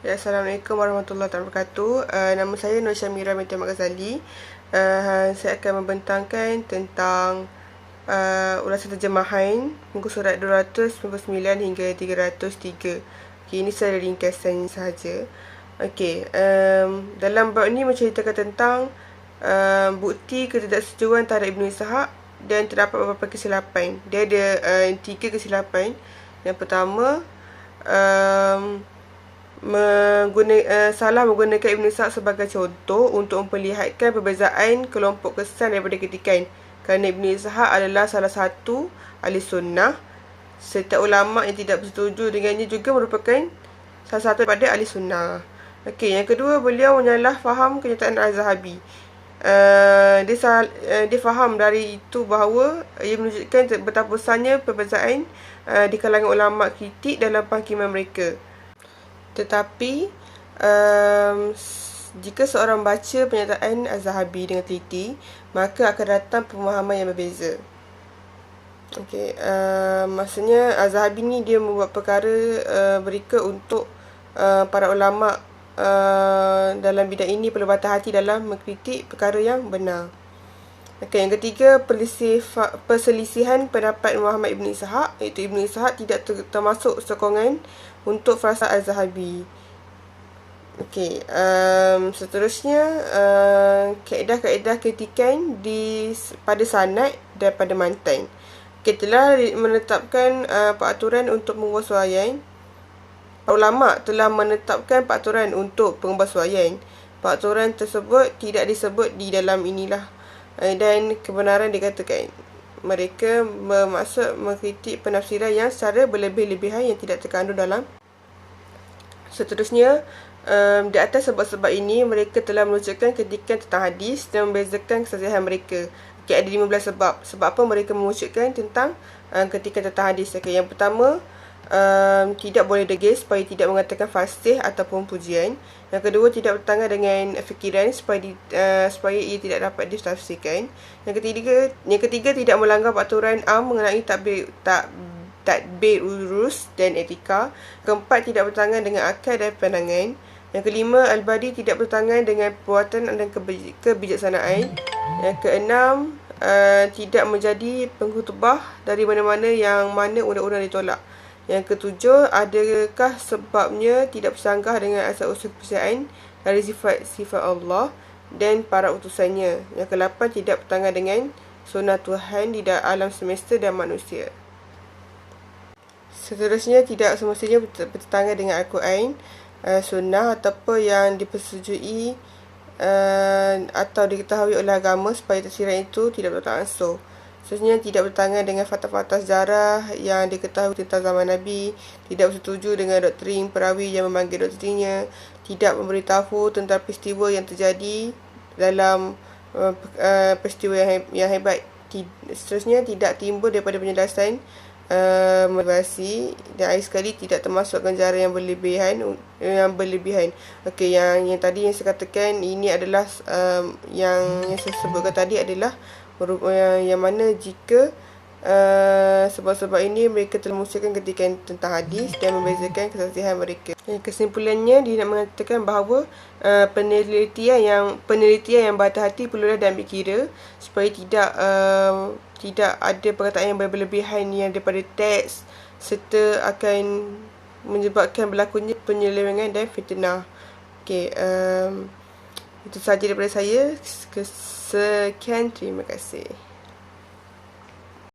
Ya, Assalamualaikum warahmatullahi wabarakatuh. Nama saya Nur Syamira binti Ahmad Ghazali. Saya akan membentangkan tentang ulasan terjemahan muka surat 299 hingga 303. Okay, ini secara ringkasan sahaja. Okey, dalam bab ini menceritakan tentang bukti ketidaksetujuan terhadap Ibn Ishaq dan terdapat beberapa kesilapan. Dia ada 3 kesilapan. Yang pertama, salah menggunakan Ibn Ishaq sebagai contoh untuk memperlihatkan perbezaan kelompok kesan daripada kritikan, kerana Ibn Ishaq adalah salah satu ahli sunnah. Setiap ulama yang tidak bersetuju dengannya juga merupakan salah satu daripada ahli sunnah. Okey, yang kedua, beliau menyalah faham kenyataan Az-Zahabi. Dia faham dari itu bahawa ia menunjukkan betapa besarnya perbezaan di kalangan ulama kritik dalam penghakiman mereka. Tetapi jika seorang baca pernyataan Az-Zahabi dengan teliti, maka akan datang pemahaman yang berbeza. Okey, maksudnya Az-Zahabi ni dia membuat perkara mereka untuk para ulama dalam bidang ini perlu berhati-hati dalam mengkritik perkara yang benar. Okey, yang ketiga, perselisihan pendapat Muhammad Ibn Ishaq, iaitu Ibn Ishaq tidak termasuk sokongan untuk frasa Az-Zahabi. Okey, seterusnya kaedah-kaedah kritikan pada sanad dan pada matan. Okey, telah menetapkan peraturan untuk penguasaan. Ulama telah menetapkan peraturan untuk penguasaan. Peraturan tersebut tidak disebut di dalam inilah, dan kebenaran dikatakan mereka bermaksud mengkritik penafsiran yang secara berlebih-lebihan yang tidak terkandung dalam. Seterusnya, di atas sebab-sebab ini mereka telah menunjukkan kritikan tentang hadis dan membezakan kesahihan mereka. Okay, ada 15 sebab. Sebab apa mereka menunjukkan tentang kritikan tentang hadis? Okay, yang pertama, tidak boleh degil supaya tidak mengatakan fasih ataupun pujian. Yang kedua, tidak bertentangan dengan fikiran supaya ia tidak dapat ditafsirkan. Yang ketiga, tidak melanggar peraturan am mengenai tadbir urus dan etika. Keempat, tidak bertentangan dengan akal dan pandangan. Yang kelima, Al-Badi tidak bertentangan dengan perbuatan dan kebijaksanaan. Yang keenam, tidak menjadi pengkhutbah dari mana-mana yang mana undang-undang ditolak. Yang ketujuh, adakah sebabnya tidak bersanggah dengan asal-usul kepercayaan dari sifat Allah dan para utusannya. Yang ke-8, tidak bertentangan dengan sunnah Tuhan di alam semesta dan manusia. Seterusnya, tidak semestinya bertentangan dengan Al-Quran, sunnah ataupun yang dipersetujui atau diketahui oleh agama supaya tafsiran itu tidak bertentangan langsung. Seterusnya, tidak bertentangan dengan fakta-fakta sejarah yang diketahui tentang zaman Nabi, tidak bersetuju dengan doktrin perawi yang memanggil doktrinnya, tidak memberitahu tentang peristiwa yang terjadi dalam peristiwa yang hebat. Seterusnya, tidak timbul daripada penjelasan motivasi, dan akhir sekali tidak termasuk ganjaran yang berlebihan. Okey, yang tadi yang saya katakan ini adalah yang saya sebutkan tadi adalah yang mana jika sebab-sebab ini mereka telah mengusulkan kritikan tentang hadis dan membezakan kesaksian mereka. Kesimpulannya, dia nak mengatakan bahawa penelitian yang berhati-hati perlulah diambil kira supaya tidak ada perkataan yang berlebihan yang daripada teks serta akan menyebabkan berlakunya penyelewengan dan fitnah. Okey, itu sahaja daripada saya. Sekian, terima kasih.